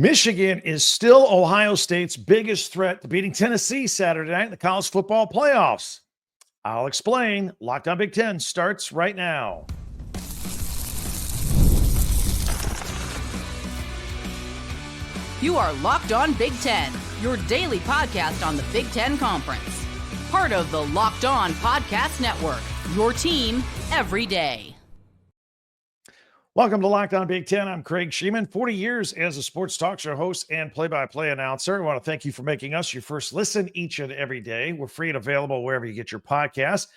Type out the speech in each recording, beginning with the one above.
Michigan is still Ohio State's biggest threat to beating Tennessee Saturday night in the college football playoffs. I'll explain. Locked on Big Ten starts right now. You are Locked on Big Ten, your daily podcast on the Big Ten Conference. Part of the Locked On Podcast Network, your team every day. Welcome to Locked on Big Ten. I'm Craig Shemon, 40 years as a sports talk show host and play-by-play announcer. I want to thank you for making us your first listen each and every day. We're free and available wherever you get your podcasts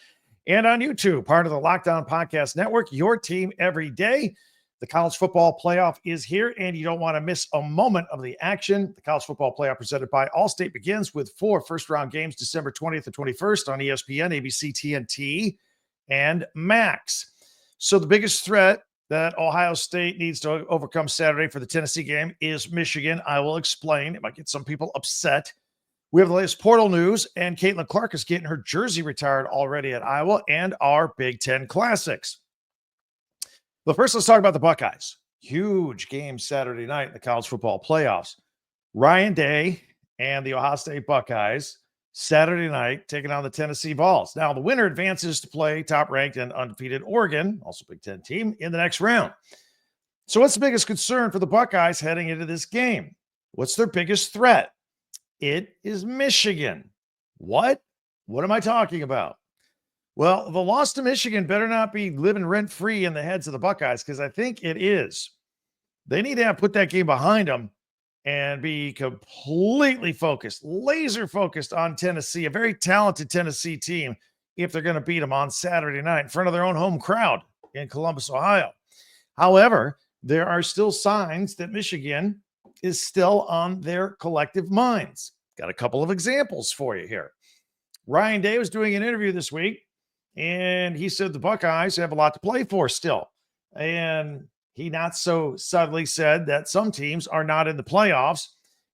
and on YouTube, part of the Locked On Podcast Network, your team every day. The college football playoff is here, and you don't want to miss a moment of the action. The college football playoff presented by Allstate begins with 4 first-round games December 20th and 21st on ESPN, ABC, TNT, and Max. So the biggest threat that Ohio State needs to overcome Saturday for the Tennessee game is Michigan. I will explain. It might get some people upset. We have the latest portal news, and Caitlin Clark is getting her jersey retired already at Iowa, and our Big Ten Classics. But first, let's talk about the Buckeyes. Huge game Saturday night in the college football playoffs. Ryan Day and the Ohio State Buckeyes Saturday night taking on the Tennessee Vols. Now, the winner advances to play top-ranked and undefeated Oregon, also Big Ten team, in the next round. So what's the biggest concern for the Buckeyes heading into this game? What's their biggest threat? It is Michigan. What? What am I talking about? Well, the loss to Michigan better not be living rent-free in the heads of the Buckeyes, because I think it is. They need to put that game behind them and be completely focused, laser focused on Tennessee, a very talented Tennessee team, if they're going to beat them on Saturday night in front of their own home crowd in Columbus, Ohio. However, there are still signs that Michigan is still on their collective minds. Got a couple of examples for you here. Ryan Day was doing an interview this week, and he said the Buckeyes have a lot to play for still. And he not so subtly said that some teams are not in the playoffs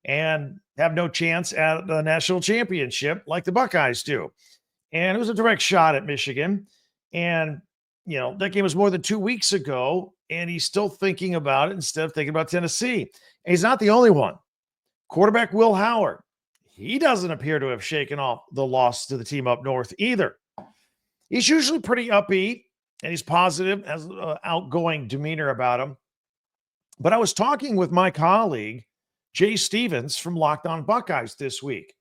and have no chance at the national championship like the Buckeyes do. And it was a direct shot at Michigan. And, you know, that game was more than 2 weeks ago, and he's still thinking about it instead of thinking about Tennessee. And he's not the only one. Quarterback Will Howard, he doesn't appear to have shaken off the loss to the team up north either. He's usually pretty upbeat, and he's positive, has an outgoing demeanor about him. But I was talking with my colleague, Jay Stevens from Locked On Buckeyes this week,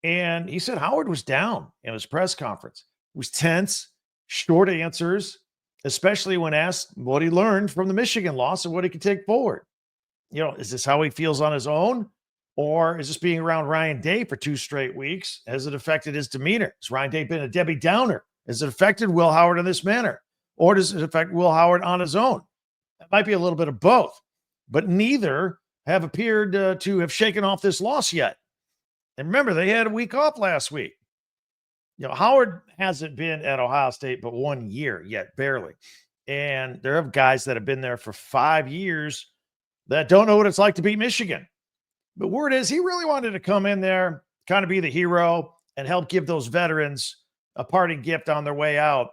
and he said Howard was down in his press conference. He was tense, short answers, especially when asked what he learned from the Michigan loss and what he could take forward. You know, is this how he feels on his own? Or is this being around Ryan Day for 2 straight weeks? Has it affected his demeanor? Has Ryan Day been a Debbie Downer? Has it affected Will Howard in this manner? Or does it affect Will Howard on his own? It might be a little bit of both, but neither have appeared to have shaken off this loss yet. And remember, they had a week off last week. You know, Howard hasn't been at Ohio State but 1 year yet, barely. And there are guys that have been there for 5 years that don't know what it's like to beat Michigan. But word is he really wanted to come in there, kind of be the hero, and help give those veterans a parting gift on their way out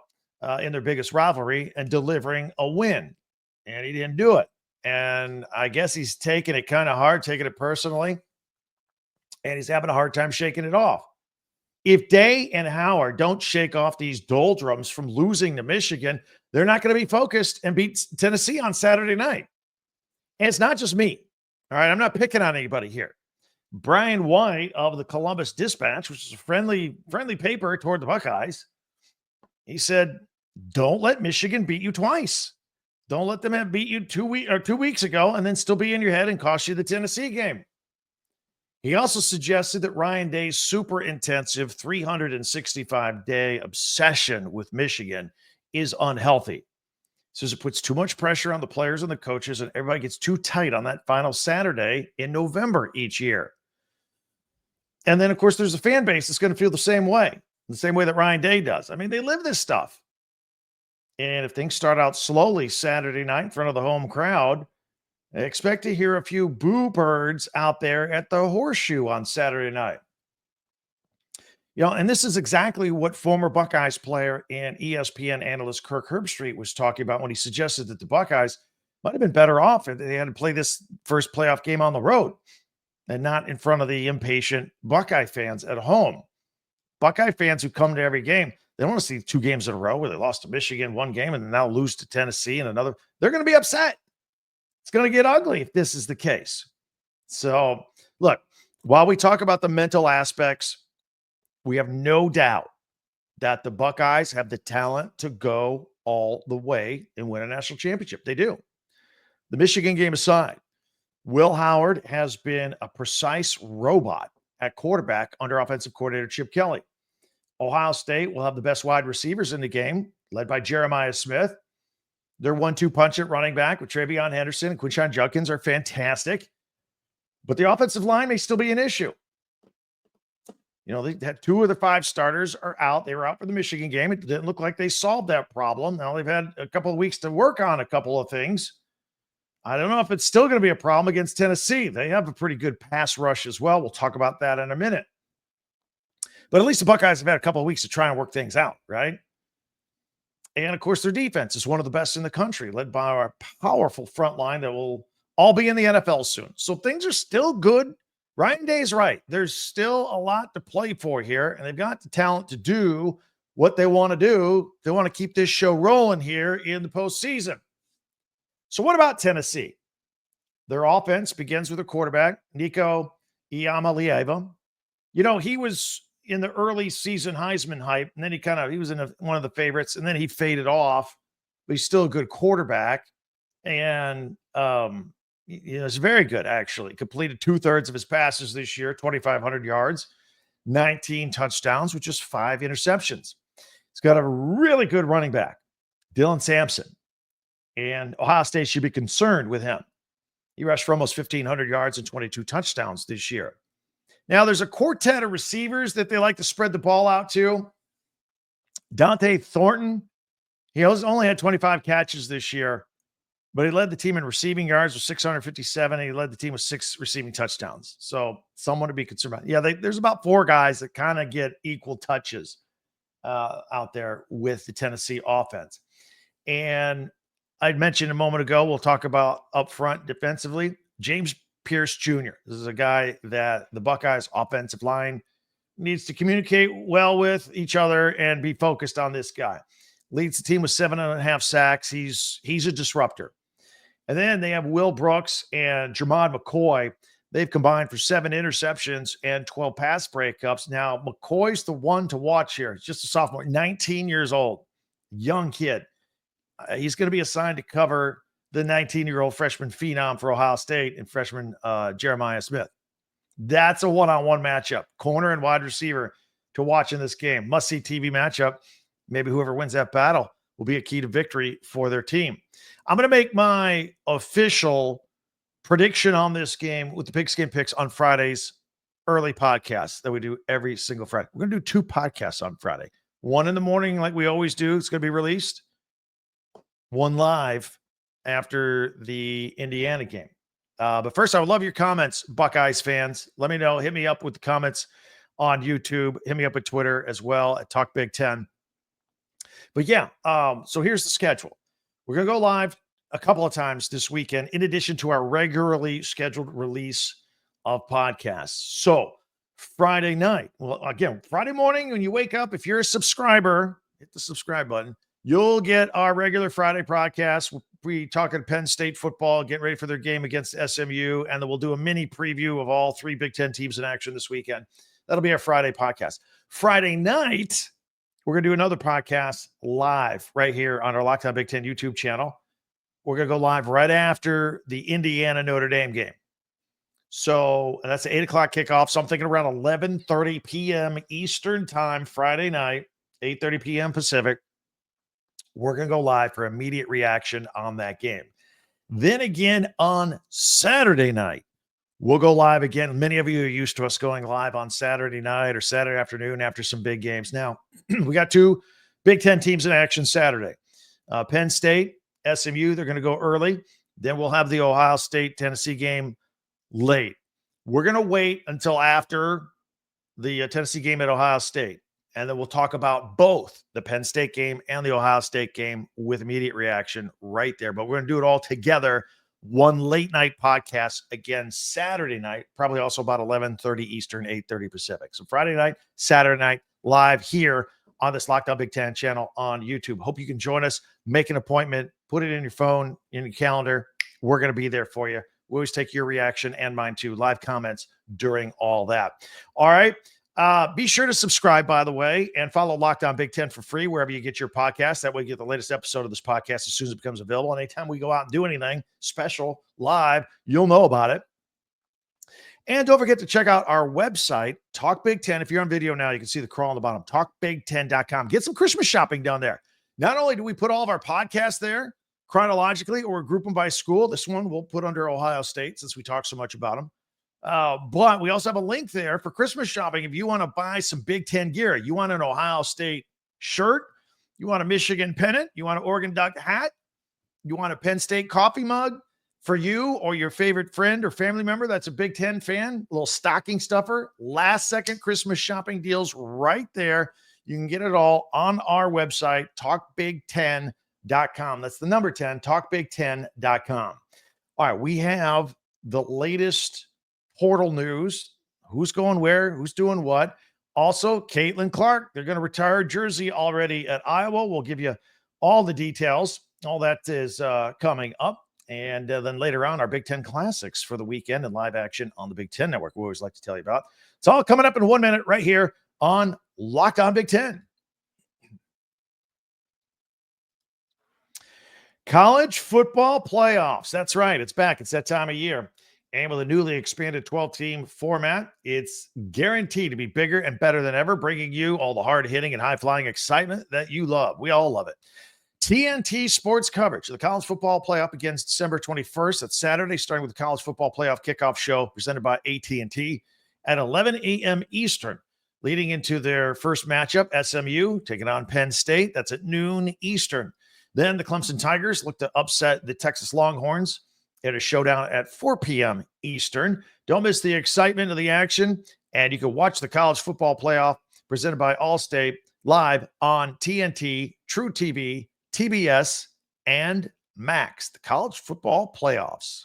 in their biggest rivalry and delivering a win. And he didn't do it. And I guess he's taking it kind of hard, taking it personally. And he's having a hard time shaking it off. If Day and Howard don't shake off these doldrums from losing to Michigan, they're not going to be focused and beat Tennessee on Saturday night. And it's not just me. All right, I'm not picking on anybody here. Brian White of the Columbus Dispatch, which is a friendly paper toward the Buckeyes, he said, don't let Michigan beat you twice. Don't let them have beat you 2 weeks ago and then still be in your head and cost you the Tennessee game. He also suggested that Ryan Day's super intensive 365-day obsession with Michigan is unhealthy. Says it puts too much pressure on the players and the coaches, and everybody gets too tight on that final Saturday in November each year. And then, of course, there's a fan base that's going to feel the same way that Ryan Day does. I mean, they live this stuff. And if things start out slowly Saturday night in front of the home crowd, expect to hear a few boo birds out there at the Horseshoe on Saturday night. You know, and this is exactly what former Buckeyes player and ESPN analyst Kirk Herbstreit was talking about when he suggested that the Buckeyes Might have been better off if they had to play this first playoff game on the road and not in front of the impatient Buckeye fans at home. Buckeye fans who come to every game, they don't want to see 2 games in a row where they lost to Michigan one game and then now lose to Tennessee and another. They're going to be upset. It's going to get ugly if this is the case. So, look, while we talk about the mental aspects, we have no doubt that the Buckeyes have the talent to go all the way and win a national championship. They do. The Michigan game aside, Will Howard has been a precise robot at quarterback under offensive coordinator Chip Kelly. Ohio State will have the best wide receivers in the game, led by Jeremiah Smith. Their 1-2 punch at running back with Travion Henderson and Quinshon Judkins are fantastic. But the offensive line may still be an issue. You know, they had 2 of the 5 starters are out. They were out for the Michigan game. It didn't look like they solved that problem. Now they've had a couple of weeks to work on a couple of things. I don't know if it's still going to be a problem against Tennessee. They have a pretty good pass rush as well. We'll talk about that in a minute. But at least the Buckeyes have had a couple of weeks to try and work things out, right? And, of course, their defense is one of the best in the country, led by our powerful front line that will all be in the NFL soon. So things are still good. Ryan Day's right. There's still a lot to play for here, and they've got the talent to do what they want to do. They want to keep this show rolling here in the postseason. So what about Tennessee? Their offense begins with a quarterback, Nico Iamaleava. You know, he was in the early season Heisman hype, and then he was in one of the favorites, and then he faded off, but he's still a good quarterback. And, it's very good, actually. Completed 2/3 of his passes this year, 2,500 yards, 19 touchdowns with just 5 interceptions. He's got a really good running back, Dylan Sampson, and Ohio State should be concerned with him. He rushed for almost 1,500 yards and 22 touchdowns this year. Now, there's a quartet of receivers that they like to spread the ball out to. Dante Thornton, he only had 25 catches this year, but he led the team in receiving yards with 657, and he led the team with 6 receiving touchdowns. So someone to be concerned about. Yeah, there's about 4 guys that kind of get equal touches out there with the Tennessee offense. And I'd mentioned a moment ago, we'll talk about up front defensively, James Pierce Jr. This is a guy that the Buckeyes offensive line needs to communicate well with each other and be focused on this guy. Leads the team with 7.5 sacks. He's a disruptor. And then they have Will Brooks and Jermod McCoy. They've combined for 7 interceptions and 12 pass breakups. Now, McCoy's the one to watch here. He's just a sophomore, 19 years old, young kid. He's going to be assigned to cover the 19-year-old freshman phenom for Ohio State and freshman Jeremiah Smith. That's a one-on-one matchup. Corner and wide receiver to watch in this game. Must-see TV matchup. Maybe whoever wins that battle will be a key to victory for their team. I'm going to make my official prediction on this game with the Pigskin Picks on Friday's early podcast that we do every single Friday. We're going to do 2 podcasts on Friday. One in the morning like we always do. It's going to be released. One live after the Indiana game. But first, I would love your comments, Buckeyes fans. Let me know. Hit me up with the comments on YouTube. Hit me up at Twitter as well at Talk Big Ten. But yeah, so here's the schedule. We're going to go live a couple of times this weekend, in addition to our regularly scheduled release of podcasts. So Friday night, well, again, Friday morning when you wake up, if you're a subscriber, hit the subscribe button. You'll get our regular Friday podcast. We'll be talking Penn State football, getting ready for their game against SMU, and then we'll do a mini preview of all 3 Big Ten teams in action this weekend. That'll be our Friday podcast. Friday night, we're going to do another podcast live right here on our Locked On Big Ten YouTube channel. We're going to go live right after the Indiana-Notre Dame game. So that's an 8 o'clock kickoff. So I'm thinking around 11:30 p.m. Eastern time, Friday night, 8:30 p.m. Pacific. We're going to go live for immediate reaction on that game. Then again on Saturday night, we'll go live again. Many of you are used to us going live on Saturday night or Saturday afternoon after some big games. Now, we got 2 Big Ten teams in action Saturday. Penn State, SMU, they're going to go early. Then we'll have the Ohio State-Tennessee game late. We're going to wait until after the Tennessee game at Ohio State. And then we'll talk about both the Penn State game and the Ohio State game with immediate reaction right there. But we're going to do it all together. One late night podcast again Saturday night, probably also about 11:30 Eastern, 8:30 Pacific. So Friday night, Saturday night, live here on this Locked On Big Ten channel on YouTube. Hope you can join us. Make an appointment. Put it in your phone, in your calendar. We're going to be there for you. We always take your reaction and mine too. Live comments during all that. All right. Be sure to subscribe, by the way, and follow Locked On Big Ten for free wherever you get your podcast. That way you get the latest episode of this podcast as soon as it becomes available. And anytime we go out and do anything special, live, you'll know about it. And don't forget to check out our website, Talk Big Ten. If you're on video now, you can see the crawl on the bottom, talkbig10.com. Get some Christmas shopping down there. Not only do we put all of our podcasts there chronologically or group them by school, this one we'll put under Ohio State since we talk so much about them. But we also have a link there for Christmas shopping. If you want to buy some Big Ten gear, you want an Ohio State shirt, you want a Michigan pennant, you want an Oregon Duck hat, you want a Penn State coffee mug for you or your favorite friend or family member that's a Big Ten fan, a little stocking stuffer, last second Christmas shopping deals right there. You can get it all on our website, talkbig10.com. That's the number 10, talkbig10.com. All right, we have the latest portal news, who's going where, who's doing what. Also, Caitlin Clark, they're going to retire jersey already at Iowa. We'll give you all the details. All that is coming up. And then later on, our Big Ten Classics for the weekend and live action on the Big Ten Network. We always like to tell you about. It's all coming up in 1 minute right here on Locked On Big Ten. College football playoffs. That's right. It's back. It's that time of year. And with a newly expanded 12-team format, it's guaranteed to be bigger and better than ever, bringing you all the hard-hitting and high-flying excitement that you love. We all love it. TNT Sports coverage of the College Football Playoff begins December 21st. That's Saturday, starting with the College Football Playoff kickoff show presented by AT&T at 11 a.m. Eastern, leading into their first matchup, SMU taking on Penn State. That's at noon Eastern. Then the Clemson Tigers look to upset the Texas Longhorns at a showdown at 4 p.m. Eastern. Don't miss the excitement of the action, and you can watch the College Football Playoff presented by Allstate live on TNT, True TV, TBS, and Max. The College Football Playoffs.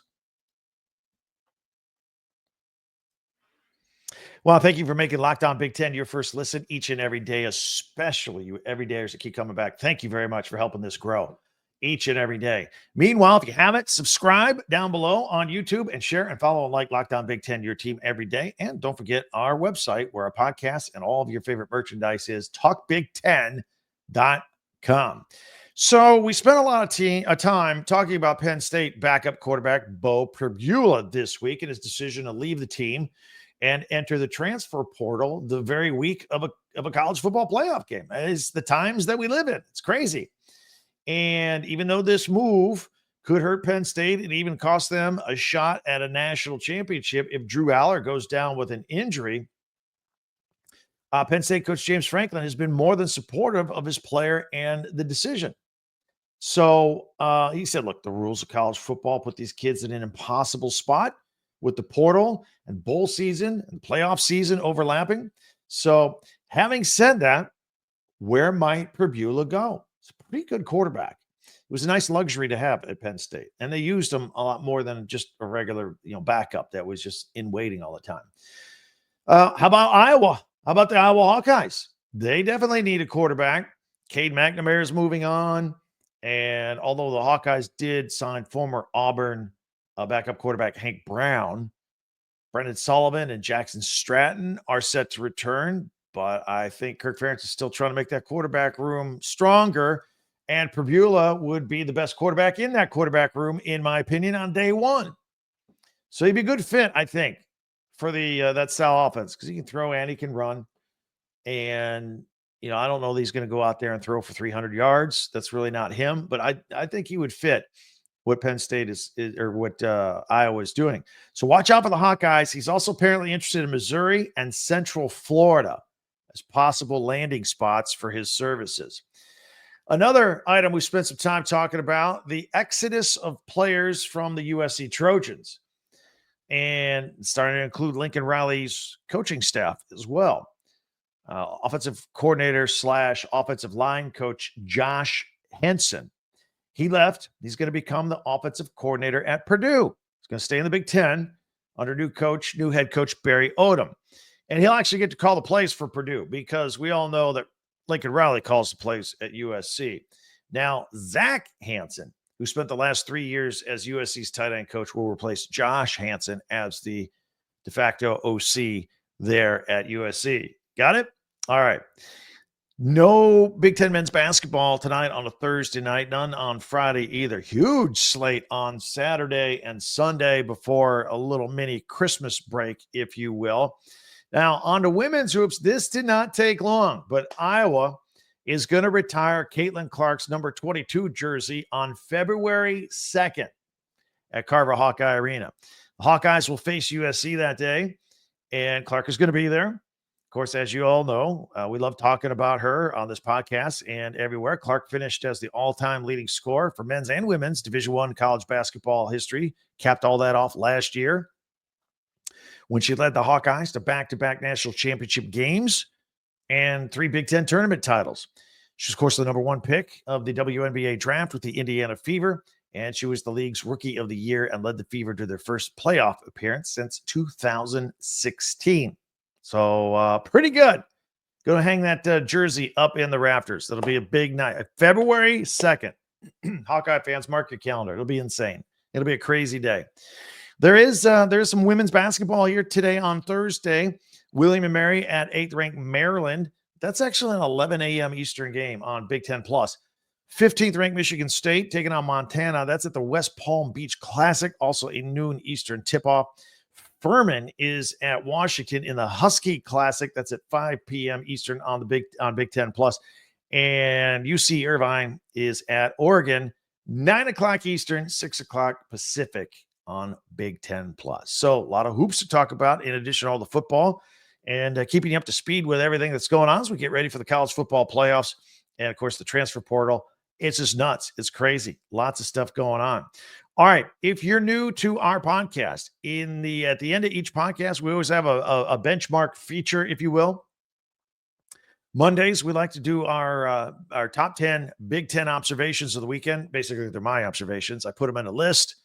Well, thank you for making Locked On Big Ten your first listen each and every day, especially you everydayers that keep coming back. Thank you very much for helping this grow each and every day. Meanwhile, if you haven't, subscribe down below on YouTube and share and follow and like Locked On Big Ten, your team every day. And don't forget our website where our podcast and all of your favorite merchandise is, talkbig10.com. So we spent a lot of time talking about Penn State backup quarterback Bo Pribula this week and his decision to leave the team and enter the transfer portal the very week of a college football playoff game. It's the times that we live in. It's crazy. And even though this move could hurt Penn State and even cost them a shot at a national championship if Drew Aller goes down with an injury, Penn State coach James Franklin has been more than supportive of his player and the decision. So he said, look, the rules of college football put these kids in an impossible spot with the portal and bowl season and playoff season overlapping. So having said that, where might Pribula go? It's a pretty good quarterback. It was a nice luxury to have at Penn State. And they used him a lot more than just a regular, backup that was just in waiting all the time. How about Iowa? How about the Iowa Hawkeyes? They definitely need a quarterback. Cade McNamara is moving on. And although the Hawkeyes did sign former Auburn backup quarterback Hank Brown, Brendan Sullivan and Jackson Stratton are set to return. But I think Kirk Ferentz is still trying to make that quarterback room stronger. And Pribula would be the best quarterback in that quarterback room, in my opinion, on day one. So he'd be a good fit, I think, for the that style offense, because he can throw and he can run. And, I don't know that he's going to go out there and throw for 300 yards. That's really not him. But I think he would fit what Penn State is or what Iowa is doing. So watch out for the Hawkeyes. He's also apparently interested in Missouri and Central Florida as possible landing spots for his services. Another item we spent some time talking about, the exodus of players from the USC Trojans, and starting to include Lincoln Riley's coaching staff as well. offensive coordinator / offensive line coach Josh Henson. He left. He's going to become the offensive coordinator at Purdue. He's going to stay in the Big Ten under new head coach Barry Odom. And he'll actually get to call the plays for Purdue because we all know that Lincoln Riley calls the plays at USC. Now, Zach Hanson, who spent the last 3 years as USC's tight end coach, will replace Josh Hanson as the de facto OC there at USC. Got it? All right. No Big Ten men's basketball tonight on a Thursday night, none on Friday either. Huge slate on Saturday and Sunday before a little mini Christmas break, if you will. Now, on to women's hoops. This did not take long, but Iowa is going to retire Caitlin Clark's number 22 jersey on February 2nd at Carver Hawkeye Arena. The Hawkeyes will face USC that day, and Clark is going to be there. Of course, as you all know, we love talking about her on this podcast and everywhere. Clark finished as the all-time leading scorer for men's and women's Division I college basketball history, capped all that off last year when she led the Hawkeyes to back-to-back national championship games and 3 Big Ten tournament titles. She's, of course, the number 1 pick of the WNBA draft with the Indiana Fever, and she was the league's Rookie of the Year and led the Fever to their first playoff appearance since 2016. So pretty good. Going to hang that jersey up in the rafters. That'll be a big night. February 2nd. Hawkeye fans, mark your calendar. It'll be insane. It'll be a crazy day. There's some women's basketball here today on Thursday. William and Mary at 8th ranked Maryland. That's actually an 11 a.m. Eastern game on Big Ten Plus. 15th ranked Michigan State taking on Montana. That's at the West Palm Beach Classic. Also a noon Eastern tip-off. Furman is at Washington in the Husky Classic. That's at 5 p.m. Eastern on Big Ten Plus. And UC Irvine is at Oregon, 9 o'clock Eastern, 6 o'clock Pacific on Big Ten Plus. So a lot of hoops to talk about in addition to all the football and keeping you up to speed with everything that's going on as we get ready for the college football playoffs and, of course, the transfer portal. It's just nuts. It's crazy. Lots of stuff going on. All right. If you're new to our podcast, at the end of each podcast, we always have a benchmark feature, if you will. Mondays, we like to do our top 10 Big Ten observations of the weekend. Basically, they're my observations. I put them in a list,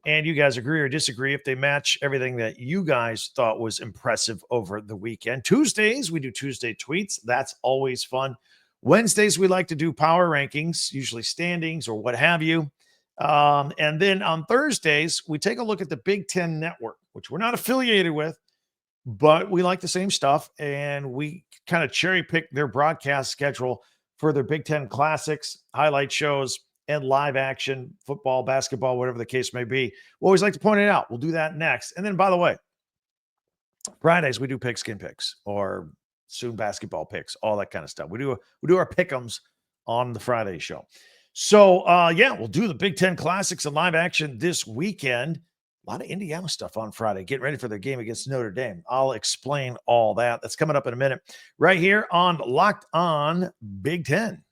and you guys agree or disagree if they match everything that you guys thought was impressive over the weekend. Tuesdays, we do Tuesday tweets. That's always fun. Wednesdays, we like to do power rankings, usually standings or what have you. And then on Thursdays, we take a look at the Big Ten Network, which we're not affiliated with, but we like the same stuff. And we kind of cherry pick their broadcast schedule for their Big Ten classics, highlight shows, and live action football, basketball, whatever the case may be. We always like to point it out. We'll do that next. And then, by the way, Fridays, we do pigskin picks or soon basketball picks, all that kind of stuff. We do our pick'ems on the Friday show. So, we'll do the Big Ten Classics and live action this weekend. A lot of Indiana stuff on Friday. Get ready for their game against Notre Dame. I'll explain all that. That's coming up in a minute right here on Locked On Big Ten.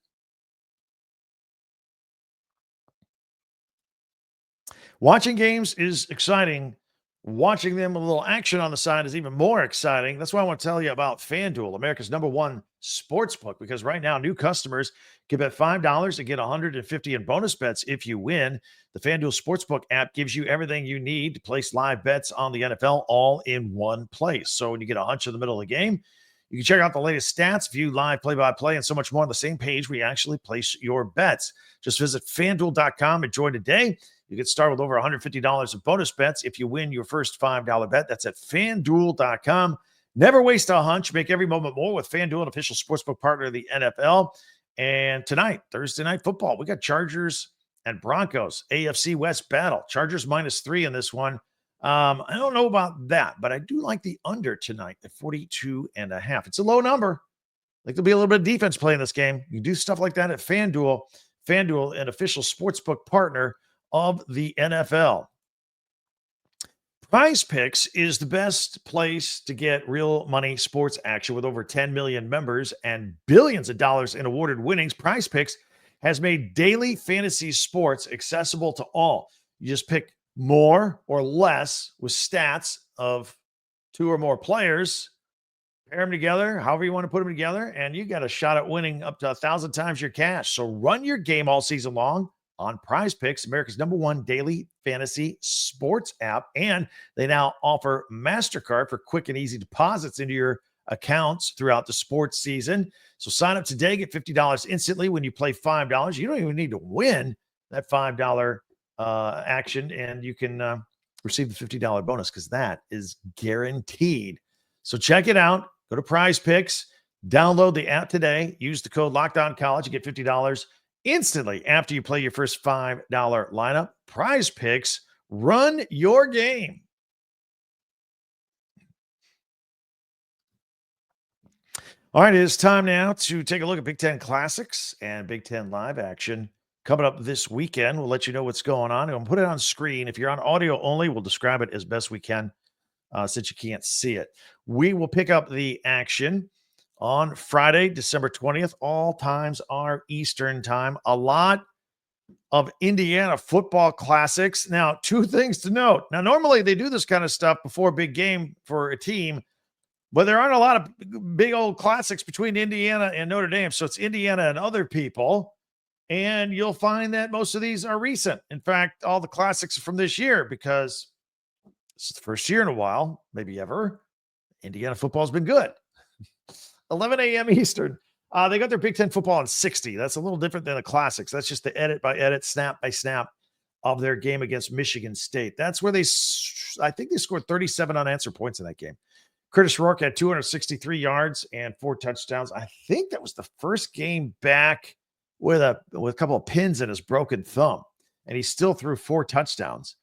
Watching games is exciting. Watching them with a little action on the side is even more exciting. That's why I want to tell you about FanDuel, America's #1 sportsbook, because right now new customers can bet $5 and get $150 in bonus bets if you win. The FanDuel Sportsbook app gives you everything you need to place live bets on the NFL all in one place. So when you get a hunch in the middle of the game, you can check out the latest stats, view live play-by-play, and so much more on the same page where you actually place your bets. Just visit FanDuel.com and join today. You get started with over $150 in bonus bets if you win your first $5 bet. That's at FanDuel.com. Never waste a hunch. Make every moment more with FanDuel, an official sportsbook partner of the NFL. And tonight, Thursday Night Football, we got Chargers and Broncos, AFC West battle. Chargers -3 in this one. I don't know about that, but I do like the under tonight at 42.5. It's a low number. Like there'll be a little bit of defense play in this game. You can do stuff like that at FanDuel. FanDuel, an official sportsbook partner of the NFL. PrizePicks is the best place to get real money sports action with over 10 million members and billions of dollars in awarded winnings. PrizePicks has made daily fantasy sports accessible to all. You just pick more or less with stats of 2 or more players, pair them together, however you want to put them together, and you got a shot at winning up to 1,000 times your cash. So run your game all season long on PrizePicks, America's #1 daily fantasy sports app. And they now offer MasterCard for quick and easy deposits into your accounts throughout the sports season. So sign up today, get $50 instantly when you play $5. You don't even need to win that $5 action, and you can receive the $50 bonus because that is guaranteed. So check it out. Go to PrizePicks, download the app today, use the code LOCKEDONCollege, and get $50 instantly after you play your first $5 lineup. PrizePicks, run your game. All right, it is time now to take a look at Big Ten Classics and Big Ten Live action coming up this weekend. We'll let you know what's going on. We'll put it on screen. If you're on audio only, we'll describe it as best we can since you can't see it. We will pick up the action on Friday, December 20th. All times are Eastern time. A lot of Indiana football classics. Now, two things to note. Now, normally they do this kind of stuff before a big game for a team, but there aren't a lot of big old classics between Indiana and Notre Dame. So it's Indiana and other people. And you'll find that most of these are recent. In fact, all the classics are from this year because this is the first year in a while, maybe ever, Indiana football has been good. 11 a.m. Eastern. They got their Big Ten football on 60. That's a little different than the classics. That's just the edit by edit, snap by snap of their game against Michigan State. That's where I think they scored 37 unanswered points in that game. Curtis Rourke had 263 yards and 4 touchdowns. I think that was the first game back with a couple of pins in his broken thumb, and he still threw 4 touchdowns.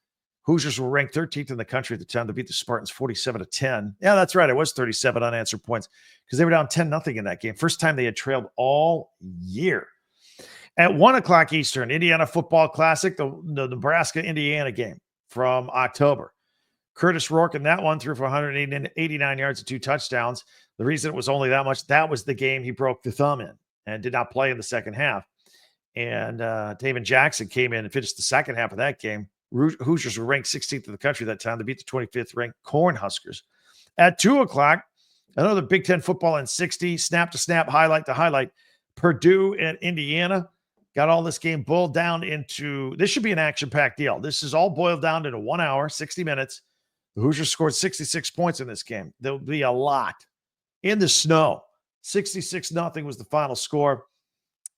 Hoosiers were ranked 13th in the country at the time. They beat the Spartans 47-10. Yeah, that's right. It was 37 unanswered points because they were down 10-0 in that game. First time they had trailed all year. At 1 o'clock Eastern, Indiana Football Classic, the Nebraska-Indiana game from October. Curtis Rourke in that one threw for 189 yards and 2 touchdowns. The reason it was only that much, that was the game he broke the thumb in and did not play in the second half. And David Jackson came in and finished the second half of that game. Hoosiers were ranked 16th in the country that time. They beat the 25th ranked Cornhuskers. At 2 o'clock, another Big Ten football in 60, snap to snap, highlight to highlight. Purdue and Indiana got all this game boiled down into, this should be an action-packed deal. This is all boiled down into 1 hour, 60 minutes. The Hoosiers scored 66 points in this game. There'll be a lot in the snow. 66-0 was the final score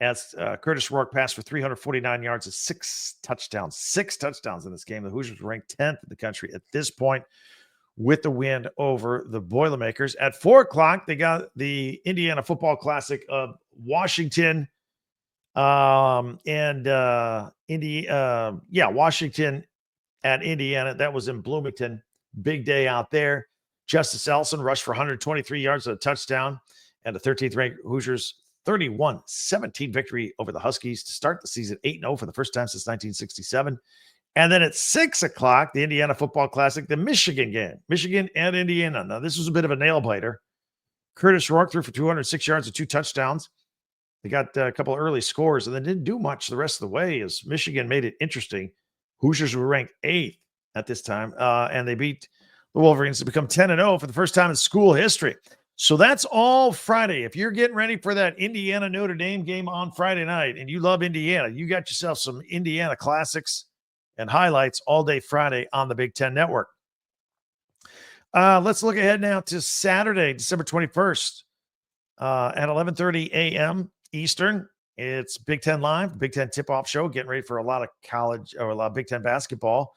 as Curtis Rourke passed for 349 yards and 6 touchdowns. 6 touchdowns in this game. The Hoosiers were ranked 10th in the country at this point with the win over the Boilermakers. At 4 o'clock, they got the Indiana Football Classic of Washington Washington at Indiana. That was in Bloomington. Big day out there. Justice Ellison rushed for 123 yards and a touchdown, and the 13th ranked Hoosiers 31-17 victory over the Huskies to start the season 8-0 for the first time since 1967. And then at 6 o'clock, the Indiana Football Classic, the Michigan game, Michigan and Indiana. Now, this was a bit of a nail biter. Curtis Rourke threw for 206 yards and 2 touchdowns. They got a couple of early scores and then didn't do much the rest of the way as Michigan made it interesting. Hoosiers were ranked 8th at this time, and they beat the Wolverines to become 10-0 for the first time in school history. So that's all Friday. If you're getting ready for that Indiana-Notre Dame game on Friday night and you love Indiana, you got yourself some Indiana classics and highlights all day Friday on the Big Ten Network. Let's look ahead now to Saturday, December 21st at 11:30 a.m. Eastern. It's Big Ten Live, Big Ten tip-off show, getting ready for a lot of college or a lot of Big Ten basketball.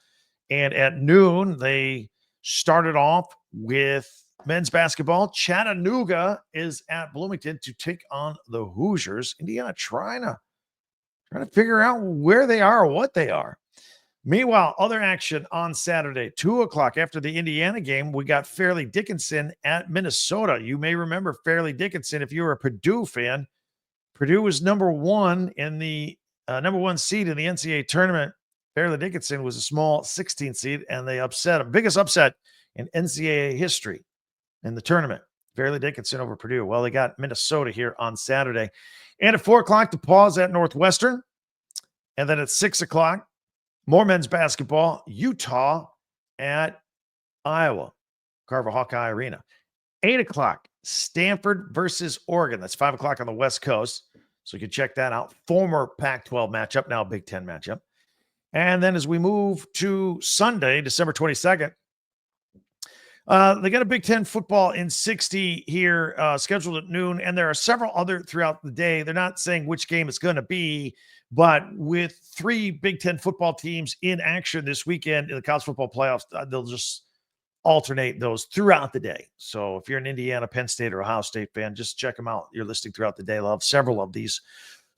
And at noon, they started off with men's basketball. Chattanooga is at Bloomington to take on the Hoosiers. Indiana trying to figure out where they are or what they are. Meanwhile, other action on Saturday, 2 o'clock after the Indiana game, we got Fairleigh Dickinson at Minnesota. You may remember Fairleigh Dickinson if you were a Purdue fan. Purdue was number one seed in the NCAA tournament. Fairleigh Dickinson was a small 16th seed, and they upset them. Biggest upset in NCAA history in the tournament. Fairleigh Dickinson over Purdue. Well, they got Minnesota here on Saturday. And at 4 o'clock, DePauw's at Northwestern. And then at 6 o'clock, more men's basketball, Utah at Iowa, Carver Hawkeye Arena. 8 o'clock, Stanford versus Oregon. That's 5 o'clock on the West Coast. So you can check that out. Former Pac-12 matchup, now Big Ten matchup. And then as we move to Sunday, December 22nd, they got a Big Ten football in 60 here scheduled at noon. And there are several other throughout the day. They're not saying which game it's going to be, but with 3 Big Ten football teams in action this weekend in the college football playoffs, they'll just alternate those throughout the day. So if you're an Indiana, Penn State, or Ohio State fan, just check them out. You're listening throughout the day. They'll have several of these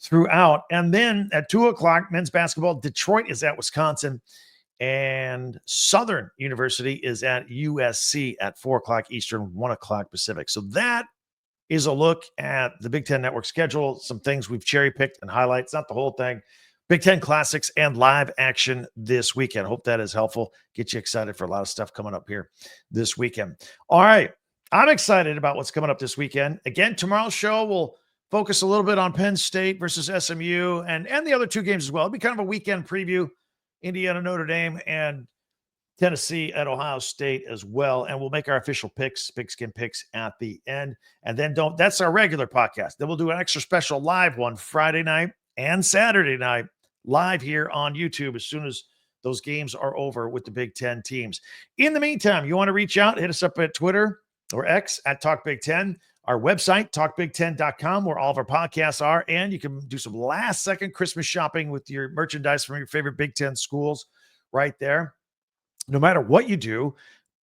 throughout. And then at 2 o'clock, men's basketball, Detroit is at Wisconsin, and Southern University is at USC at 4 o'clock Eastern, 1 o'clock Pacific. So that is a look at the Big Ten Network schedule, some things we've cherry-picked and highlights, not the whole thing. Big Ten Classics and live action this weekend. Hope that is helpful. Get you excited for a lot of stuff coming up here this weekend. All right. I'm excited about what's coming up this weekend. Again, tomorrow's show will focus a little bit on Penn State versus SMU and the other 2 games as well. It'll be kind of a weekend preview, Indiana, Notre Dame, and Tennessee at Ohio State as well. And we'll make our official picks, Pigskin picks at the end. And then that's our regular podcast. Then we'll do an extra special live one Friday night and Saturday night live here on YouTube as soon as those games are over with the Big Ten teams. In the meantime, you want to reach out, hit us up at Twitter or X at Talk Big Ten, our website, talkbig10.com, where all of our podcasts are. And you can do some last second Christmas shopping with your merchandise from your favorite Big Ten schools right there. No matter what you do,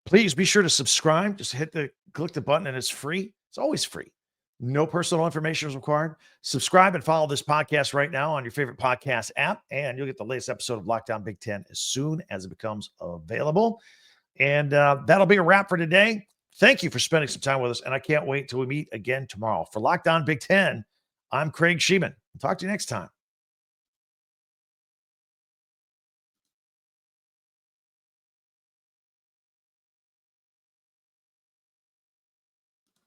please be sure to subscribe. Just click the button and it's free. It's always free. No personal information is required. Subscribe and follow this podcast right now on your favorite podcast app, and you'll get the latest episode of Locked On Big Ten as soon as it becomes available. And that'll be a wrap for today. Thank you for spending some time with us, and I can't wait till we meet again tomorrow. For Locked On Big Ten, I'm Craig Shemon. Talk to you next time.